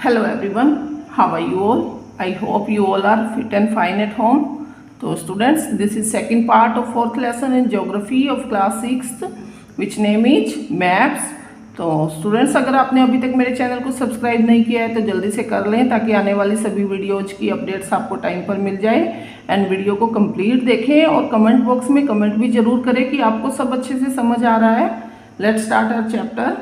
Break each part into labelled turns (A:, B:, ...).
A: Hello everyone, how are you all? I hope you all are fit and fine at home. So students, this is second part of fourth lesson in geography of class 6th which name is maps. तो students, अगर आपने अभी तक मेरे channel को subscribe नहीं किया है तो जल्दी से कर लें ताकि आने वाली सभी वीडियोज की अपडेट्स आपको टाइम पर मिल जाए। एंड वीडियो को कंप्लीट देखें और कमेंट बॉक्स में कमेंट भी जरूर करें कि आपको सब अच्छे से समझ आ रहा है। Let's start our chapter.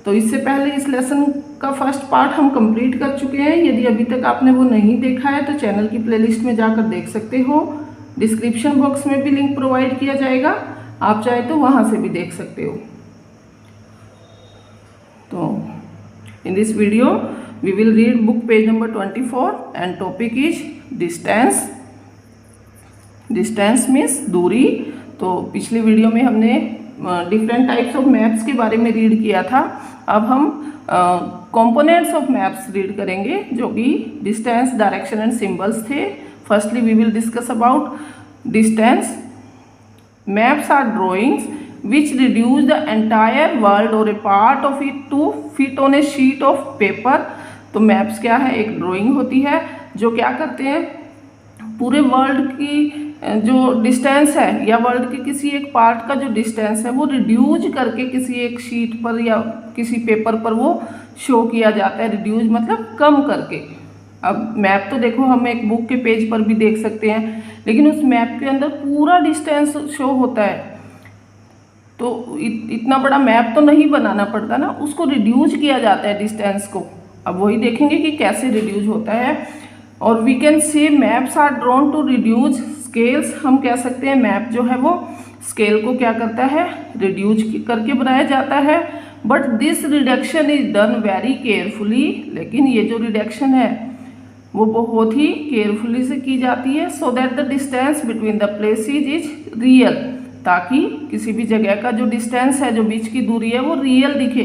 A: तो इससे पहले इस लेसन का फर्स्ट पार्ट हम कंप्लीट कर चुके हैं। यदि अभी तक आपने वो नहीं देखा है तो चैनल की प्लेलिस्ट में जाकर देख सकते हो। डिस्क्रिप्शन बॉक्स में भी लिंक प्रोवाइड किया जाएगा, आप चाहे तो वहाँ से भी देख सकते हो। तो in this video we will read book page number 24 and topic is distance. Distance means दूरी। तो पिछली वीडियो में हमने डिफरेंट टाइप्स ऑफ मैप्स के बारे में रीड किया था। अब हम कंपोनेंट्स ऑफ मैप्स रीड करेंगे जो कि डिस्टेंस, डायरेक्शन एंड सिंबल्स थे। Firstly we will discuss about distance. Maps are drawings which reduce the entire world or a part of it to fit on a sheet of paper। तो maps क्या है? एक drawing होती है जो क्या करते हैं, पूरे वर्ल्ड की जो डिस्टेंस है या वर्ल्ड के किसी एक पार्ट का जो डिस्टेंस है वो रिड्यूज करके किसी एक शीट पर या किसी पेपर पर वो शो किया जाता है। रिड्यूज मतलब कम करके। अब मैप तो देखो हम एक बुक के पेज पर भी देख सकते हैं, लेकिन उस मैप के अंदर पूरा डिस्टेंस शो होता है। तो इतना बड़ा मैप तो नहीं बनाना पड़ता ना, उसको रिड्यूज किया जाता है डिस्टेंस को। अब वही देखेंगे कि कैसे रिड्यूज होता है। और we can say maps are drawn to reduce scales. हम कह सकते हैं मैप जो है वो स्केल को क्या करता है, रिड्यूज करके बनाया जाता है। But this reduction is done very carefully. लेकिन ये जो रिडक्शन है वो बहुत ही केयरफुली से की जाती है, so that the distance between the places is real. ताकि किसी भी जगह का जो डिस्टेंस है, जो बीच की दूरी है, वो रियल दिखे।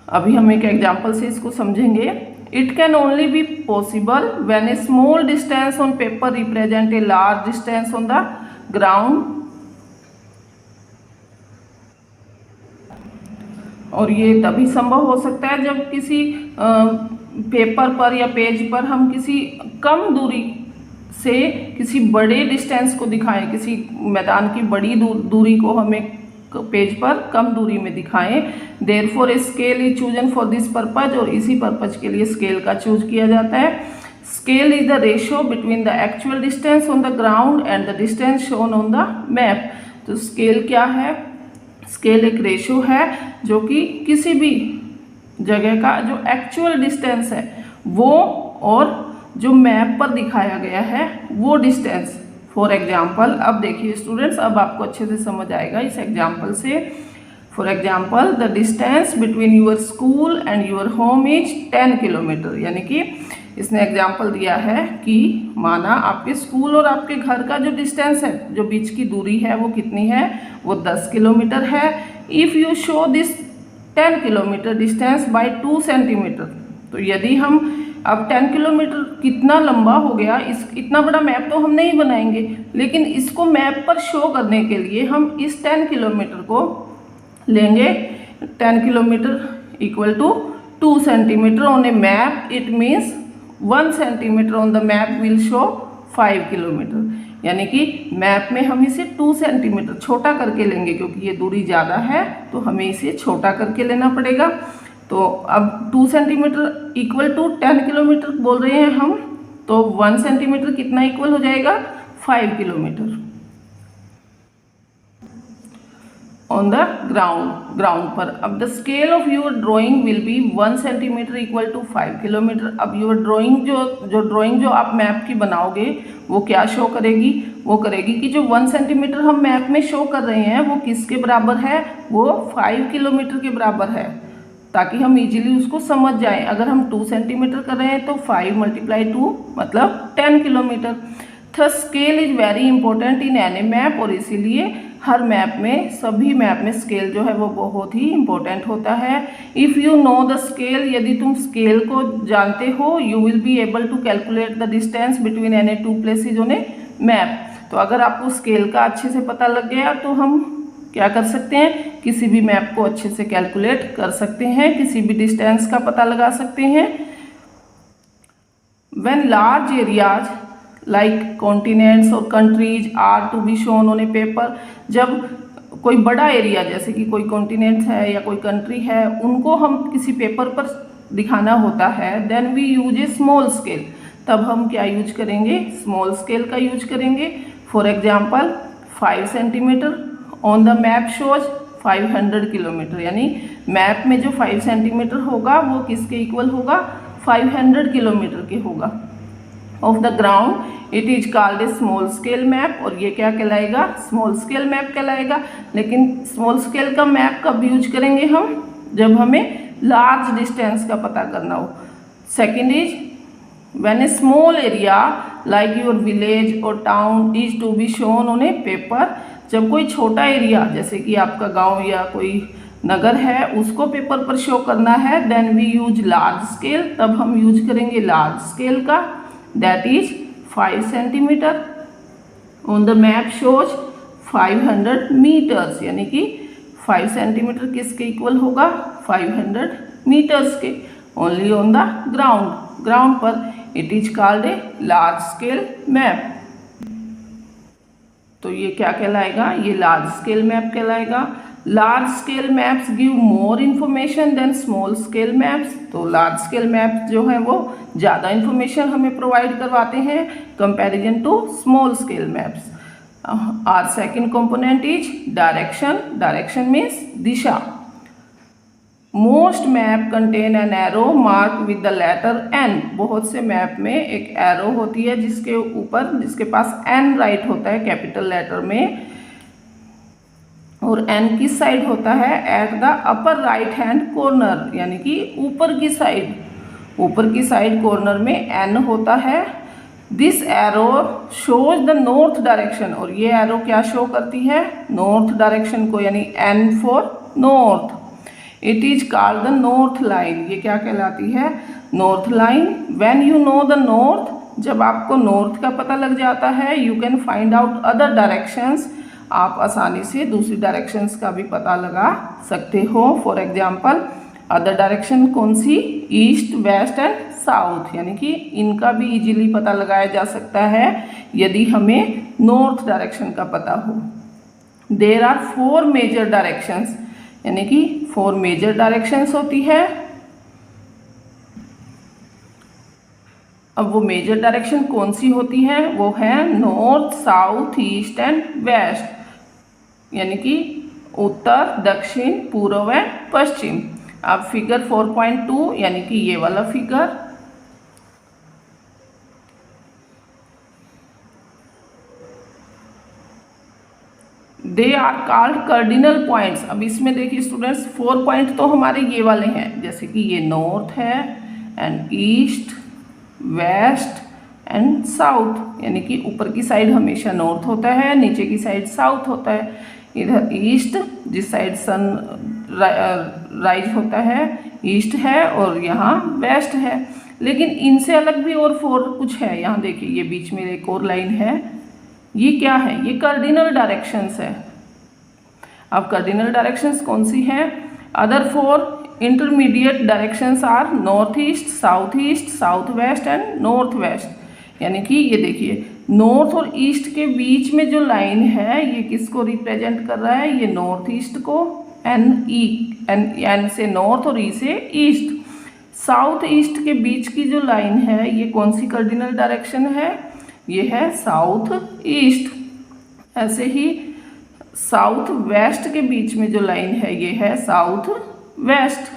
A: अभी हम एक एग्जांपल से इसको समझेंगे। It can only be possible when a small distance on paper represent a large distance on the ground. और ये तभी संभव हो सकता है जब किसी पेपर पर या पेज पर हम किसी कम दूरी से किसी बड़े डिस्टेंस को दिखाएं, किसी मैदान की बड़ी दूरी को हम एक पेज पर कम दूरी में दिखाएं। Therefore a scale is chosen for this purpose. और इसी पर्पज के लिए स्केल का चूज किया जाता है। Scale is the ratio between the actual distance on the ground and the distance shown on the map. तो स्केल क्या है? स्केल एक रेशियो है जो कि किसी भी जगह का जो एक्चुअल डिस्टेंस है वो और जो मैप पर दिखाया गया है वो डिस्टेंस। फॉर एग्जाम्पल, अब देखिए स्टूडेंट्स, अब आपको अच्छे से समझ आएगा इस एग्जाम्पल से। For example, the distance between your school and your home is 10 kilometre. यानी कि इसने एग्जाम्पल दिया है कि माना आपके स्कूल और आपके घर का जो डिस्टेंस है, जो बीच की दूरी है, वो कितनी है? वो 10 किलोमीटर है। If you show this 10 kilometre distance by 2 centimetre. तो यदि हम अब 10 किलोमीटर कितना लंबा हो गया, इतना बड़ा मैप तो हम नहीं बनाएंगे, लेकिन इसको मैप पर शो करने के लिए हम इस 10 किलोमीटर को लेंगे। 10 kilometre equal to 2 centimetre on a map. It means 1 centimetre on the map will show 5 kilometre. यानी कि मैप में हम इसे 2 सेंटीमीटर छोटा करके लेंगे, क्योंकि ये दूरी ज़्यादा है तो हमें इसे छोटा करके लेना पड़ेगा। तो अब 2 सेंटीमीटर इक्वल टू 10 किलोमीटर बोल रहे हैं हम, तो 1 सेंटीमीटर कितना इक्वल हो जाएगा? 5 किलोमीटर ऑन द ग्राउंड पर। अब the scale of your drawing will be 1 centimetre equal to 5 kilometre. अब योर ड्राइंग जो आप मैप की बनाओगे वो क्या शो करेगी? वो करेगी कि जो 1 सेंटीमीटर हम मैप में शो कर रहे हैं वो किसके बराबर है? वो 5 किलोमीटर के बराबर है, ताकि हम इजीली उसको समझ जाएं। अगर हम 2 सेंटीमीटर कर रहे हैं तो 5 × 2 मतलब 10 kilometre. Thus scale is very important in any map. और इसीलिए हर मैप में, सभी मैप में स्केल जो है वो बहुत ही इंपॉर्टेंट होता है। If you know the scale, यदि तुम स्केल को जानते हो, you will be able to calculate the distance between any 2 places on a map. तो अगर आपको स्केल का अच्छे से पता लग गया तो हम क्या कर सकते हैं, किसी भी मैप को अच्छे से कैलकुलेट कर सकते हैं, किसी भी डिस्टेंस का पता लगा सकते हैं। When large areas like continents और countries are to be shown on a paper, जब कोई बड़ा एरिया जैसे कि कोई कॉन्टिनेंट है या कोई कंट्री है, उनको हम किसी पेपर पर दिखाना होता है, then we use a small scale, तब हम क्या यूज करेंगे, स्मॉल स्केल का यूज करेंगे। For example 5 centimetre on the map shows 500 kilometre, यानी मैप में जो 5 सेंटीमीटर होगा वो किसके इक्वल होगा, 500 किलोमीटर के होगा। Of the ground it is called A small scale map, और ये क्या कहलाएगा, स्मॉल स्केल मैप कहलाएगा। लेकिन स्मॉल स्केल का मैप कब यूज करेंगे हम, जब हमें लार्ज डिस्टेंस का पता करना हो। Second is when a small area like your village और town is to be shown on a paper, जब कोई छोटा एरिया जैसे कि आपका गांव या कोई नगर है उसको पेपर पर शो करना है, then we use large scale, तब हम यूज करेंगे लार्ज स्केल का, that is 5 centimetre on the map shows 500 metres, यानी कि 5 सेंटीमीटर किसके इक्वल होगा, 500 मीटर्स के। ओनली ऑन द ग्राउंड पर it is called a large scale map. तो ये क्या कहलाएगा, ये लार्ज स्केल मैप कहलाएगा। Large scale maps give more information than small scale maps, तो लार्ज स्केल मैप्स जो है वो ज़्यादा इन्फॉर्मेशन हमें प्रोवाइड करवाते हैं comparison to small scale maps. Our second component is direction, direction means दिशा। Most map contain an arrow mark with the letter N, बहुत से मैप में एक एरो होती है जिसके ऊपर जिसके पास एन राइट होता है कैपिटल लेटर में, और एन किस साइड होता है, at the upper right hand corner, यानी कि ऊपर की साइड कॉर्नर में एन होता है। This arrow shows the north direction, और ये एरो क्या शो करती है, नॉर्थ डायरेक्शन को, यानी N for north. It is called the north line, ये क्या कहलाती है, north line. When you know the north, जब आपको नॉर्थ का पता लग जाता है, you can find out other directions, आप आसानी से दूसरी डायरेक्शंस का भी पता लगा सकते हो। फॉर एग्जाम्पल अदर डायरेक्शन कौन सी, ईस्ट वेस्ट एंड साउथ, यानी कि इनका भी इजीली पता लगाया जा सकता है यदि हमें नॉर्थ डायरेक्शन का पता हो। देयर आर 4 मेजर डायरेक्शंस, यानी कि 4 मेजर डायरेक्शंस होती है। अब वो मेजर डायरेक्शन कौन सी होती है, वो है north south east and west, यानी कि उत्तर दक्षिण पूर्व एवं पश्चिम। अब फिगर 4.2 यानी कि ये वाला figure, they are called cardinal points. अब इसमें देखिए स्टूडेंट्स 4 पॉइंट तो हमारे ये वाले हैं, जैसे कि ये नॉर्थ है and east west and south, यानी कि ऊपर की साइड हमेशा नॉर्थ होता है, नीचे की साइड साउथ होता है। इधर ईस्ट जिस साइड सन राइज होता है ईस्ट है, और यहाँ वेस्ट है। लेकिन इनसे अलग भी और 4 कुछ है, यहाँ देखिए ये बीच में एक और लाइन है, ये क्या है, ये कार्डिनल डायरेक्शंस है। अब कार्डिनल डायरेक्शंस कौन सी हैं, other 4 intermediate directions are north east, south west and north west. यानी कि ये देखिए नॉर्थ और ईस्ट के बीच में जो लाइन है ये किसको रिप्रेजेंट कर रहा है, ये नॉर्थ ईस्ट को, एन से नॉर्थ और ई से ईस्ट। साउथ ईस्ट के बीच की जो लाइन है ये कौन सी कार्डिनल डायरेक्शन है, ये है साउथ ईस्ट। ऐसे ही साउथ वेस्ट के बीच में जो लाइन है ये है साउथ वेस्ट,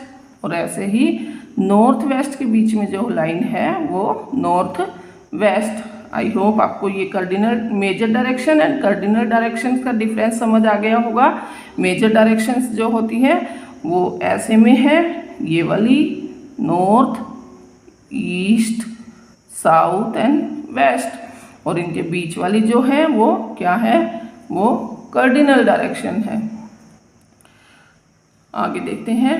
A: और ऐसे ही नॉर्थ वेस्ट के बीच में जो लाइन है वो नॉर्थ वेस्ट। आई होप आपको ये cardinal major direction and cardinal directions का डिफरेंस समझ आ गया होगा। मेजर डायरेक्शंस जो होती है वो ऐसे में है, ये वाली north east south and west, और इनके बीच वाली जो है वो क्या है, वो कार्डिनल डायरेक्शन है। आगे देखते हैं।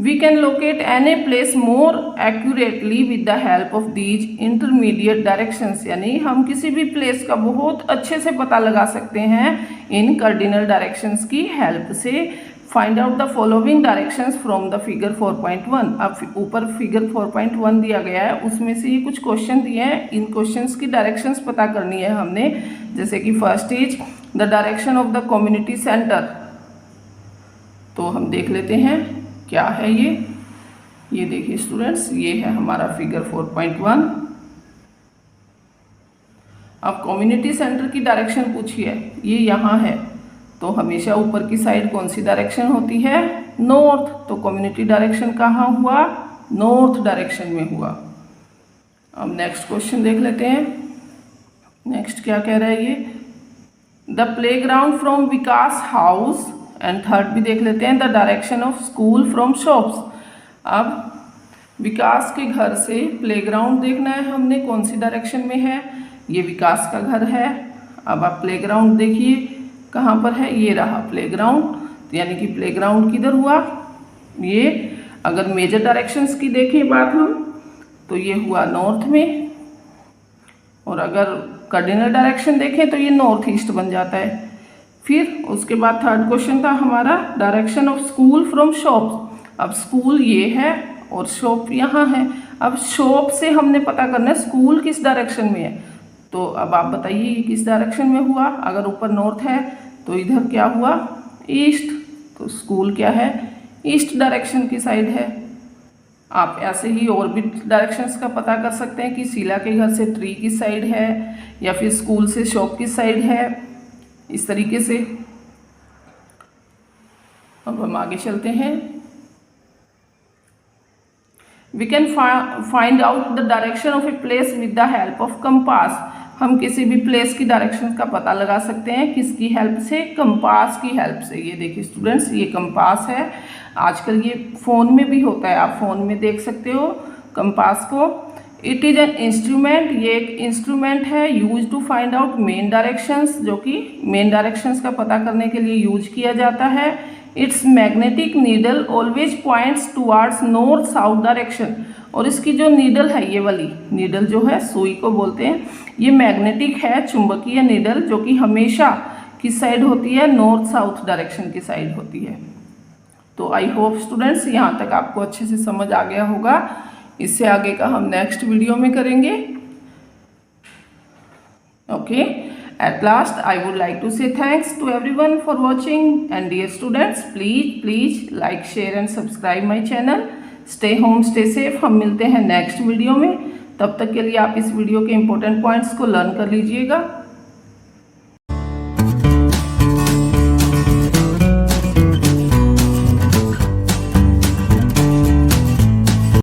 A: We can locate any place more accurately with the help of these intermediate directions, यानी हम किसी भी प्लेस का बहुत अच्छे से पता लगा सकते हैं इन कार्डिनल डायरेक्शंस की हेल्प से। Find out the following directions from the figure 4.1। अब ऊपर फिगर 4.1 दिया गया है, उसमें से ये कुछ क्वेश्चन दिए हैं, इन क्वेश्चंस की डायरेक्शंस पता करनी है हमने। जैसे कि first is the direction of the community centre, तो हम देख लेते हैं क्या है ये देखिए स्टूडेंट्स, ये है हमारा फिगर 4.1। अब कम्युनिटी सेंटर की डायरेक्शन पूछी है, ये यहाँ है, तो हमेशा ऊपर की साइड कौन सी डायरेक्शन होती है? नॉर्थ। तो कम्युनिटी डायरेक्शन कहाँ हुआ? नॉर्थ डायरेक्शन में हुआ। अब नेक्स्ट क्वेश्चन देख लेते हैं, नेक्स्ट क्या कह रहा है ये, the playground from Vikas house, and third भी देख लेते हैं, the direction of school from shops. अब विकास के घर से प्लेग्राउंड देखना है हमने, कौन सी डायरेक्शन में है? ये विकास का घर है। अब आप प्लेग्राउंड देखिए कहाँ पर है, ये रहा प्लेग्राउंड, यानी कि प्लेग्राउंड किधर हुआ? ये अगर मेजर डायरेक्शंस की देखें बात हम, तो ये हुआ नॉर्थ में, और अगर कार्डिनल डायरेक्शन देखें तो ये नॉर्थ ईस्ट बन जाता है। फिर उसके बाद थर्ड क्वेश्चन था हमारा direction of school from shops. अब स्कूल ये है और शॉप यहाँ है। अब शॉप से हमने पता करना है स्कूल किस डायरेक्शन में है, तो अब आप बताइए ये किस डायरेक्शन में हुआ? अगर ऊपर नॉर्थ है तो इधर क्या हुआ? ईस्ट। तो स्कूल क्या है? ईस्ट डायरेक्शन की साइड है। आप ऐसे ही और भी डायरेक्शंस का पता कर सकते हैं कि शीला के घर से ट्री की साइड है, या फिर स्कूल से शॉप की साइड है, इस तरीके से। अब हम आगे चलते हैं। We can find out the direction of a place with the help of compass. हम किसी भी प्लेस की डायरेक्शन का पता लगा सकते हैं किसकी हेल्प से? कंपास की हेल्प से। ये देखिए स्टूडेंट्स, ये कंपास है, आजकल ये फ़ोन में भी होता है, आप फ़ोन में देख सकते हो कंपास को। इट इज़ एन इंस्ट्रूमेंट, ये एक इंस्ट्रूमेंट है use to find out main directions, जो कि मेन डायरेक्शंस का पता करने के लिए यूज किया जाता है। It's magnetic needle always points towards north south direction, और इसकी जो नीडल है, ये वाली नीडल जो है, सुई को बोलते हैं, ये मैग्नेटिक है, चुंबकीय नीडल, जो कि हमेशा किस साइड होती है? नॉर्थ साउथ डायरेक्शन की साइड होती है। तो आई होप स्टूडेंट्स यहाँ तक आपको अच्छे से समझ आ गया होगा। इससे आगे का हम नेक्स्ट वीडियो में करेंगे। Okay, at last I would like to say thanks to everyone for watching, and dear students please like share and subscribe my channel. Stay home stay safe. हम मिलते हैं नेक्स्ट वीडियो में, तब तक के लिए आप इस वीडियो के इंपॉर्टेंट पॉइंट्स को लर्न कर लीजिएगा।